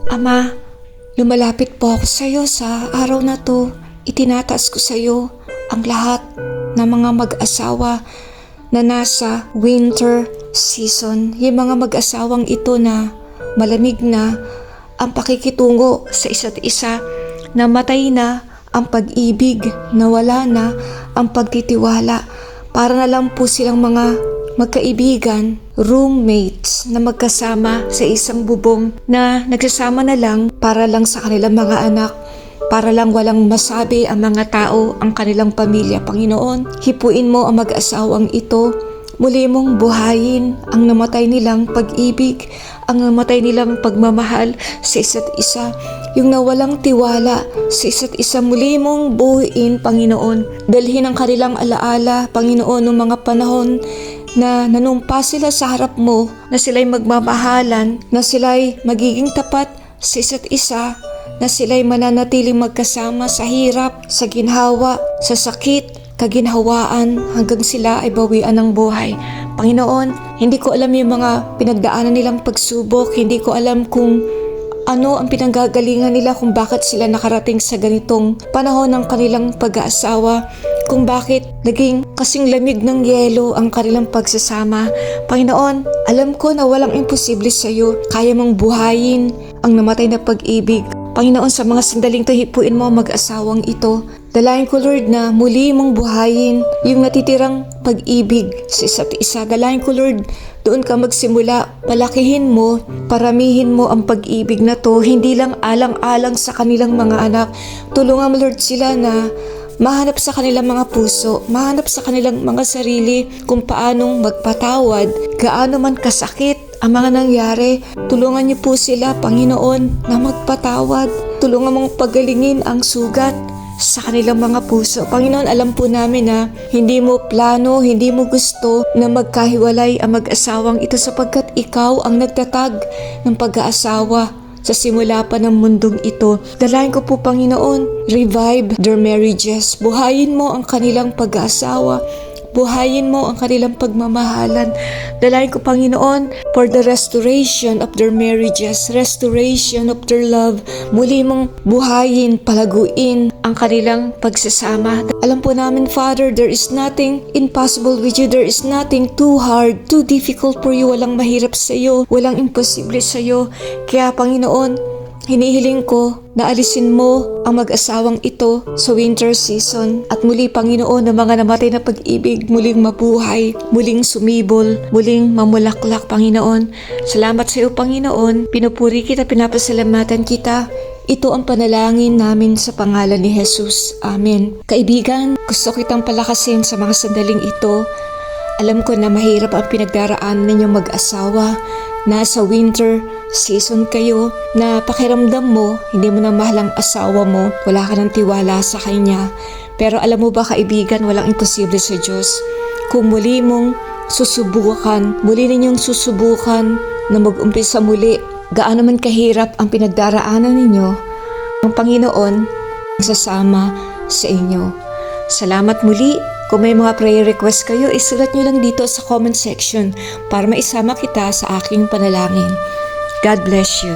Ama, lumalapit po ako sa iyo sa araw na to. Itinataas ko sa iyo ang lahat ng mga mag-asawa na nasa winter season. Yung mga mag-asawang ito na malamig na ang pakikitungo sa isa't isa, namatay na ang pag-ibig, nawala na ang pagtitiwala. Para na lang po silang mga magkaibigan, roommates na magkasama sa isang bubong na nagsasama na lang para lang sa kanilang mga anak, para lang walang masabi ang mga tao, ang kanilang pamilya. Panginoon, hipuin mo ang mag-asawang ito, muli mong buhayin ang namatay nilang pag-ibig, ang namatay nilang pagmamahal sa isa't isa, yung nawalang tiwala sa isa't isa, muli mong buuin, Panginoon. Dalhin ang kanilang alaala, Panginoon, ng mga panahon na nanumpa sila sa harap mo, na sila'y magmamahalan, na sila'y magiging tapat sa isa't isa, na sila'y mananatiling magkasama sa hirap, sa ginhawa, sa sakit, kaginhawaan, hanggang sila ay bawian ng buhay. Panginoon, hindi ko alam yung mga pinagdaanan nilang pagsubok, hindi ko alam kung ano ang pinanggagalingan nila, kung bakit sila nakarating sa ganitong panahon ng kanilang pag-aasawa, kung bakit naging kasing lamig ng yelo ang kanilang pagsasama. Panginoon, alam ko na walang imposible sa iyo. Kaya mong buhayin ang namatay na pag-ibig. Panginoon, sa mga sandaling to, hipuin mo mag-asawang ito. Dalayan ko, Lord, na muli mong buhayin yung natitirang pag-ibig sa isa't isa. Dalayan ko, Lord, doon ka magsimula. Palakihin mo, paramihin mo ang pag-ibig na to, hindi lang alang-alang sa kanilang mga anak. Tulungan mo, Lord, sila na mahanap sa kanilang mga puso, mahanap sa kanilang mga sarili kung paanong magpatawad, gaano man kasakit ang mga nangyari. Tulungan niyo po sila, Panginoon, na magpatawad. Tulungan mong pagalingin ang sugat sa kanilang mga puso. Panginoon, alam po namin na hindi mo plano, hindi mo gusto na magkahiwalay ang mag-asawang ito, sapagkat ikaw ang nagtatag ng pag-aasawa sa simula pa ng mundong ito. Dalayan ko po, Panginoon, revive their marriages. Buhayin mo ang kanilang pag-aasawa. Buhayin mo ang kanilang pagmamahalan. Dalayan ko, Panginoon, for the restoration of their marriages, restoration of their love. Muli mong buhayin, palaguin ang kanilang pagsasama. Alam po namin, Father, there is nothing impossible with you. There is nothing too hard, too difficult for you. Walang mahirap sa iyo, walang imposible sa iyo. Kaya, Panginoon, hinihiling ko na alisin mo ang mag-asawang ito sa winter season. At muli, Panginoon, ng mga namatay na pag-ibig, muling mabuhay, muling sumibol, muling mamulaklak, Panginoon. Salamat sa iyo, Panginoon. Pinupuri kita, pinapasalamatan kita. Ito ang panalangin namin sa pangalan ni Jesus. Amen. Kaibigan, gusto kitang palakasin sa mga sandaling ito. Alam ko na mahirap ang pinagdaraan ninyong mag-asawa. Nasa winter season kayo na pakiramdam mo, hindi mo na mahal ang asawa mo, wala ka ng tiwala sa kanya. Pero alam mo ba, kaibigan, walang imposible sa Diyos. Kung muli mong susubukan, muli ninyong susubukan na mag-umpisa muli, gaano man kahirap ang pinagdaraanan ninyo, ang Panginoon sasama sa inyo. Salamat muli. Kung may mga prayer request kayo, isulat nyo lang dito sa comment section para maisama kita sa aking panalangin. God bless you.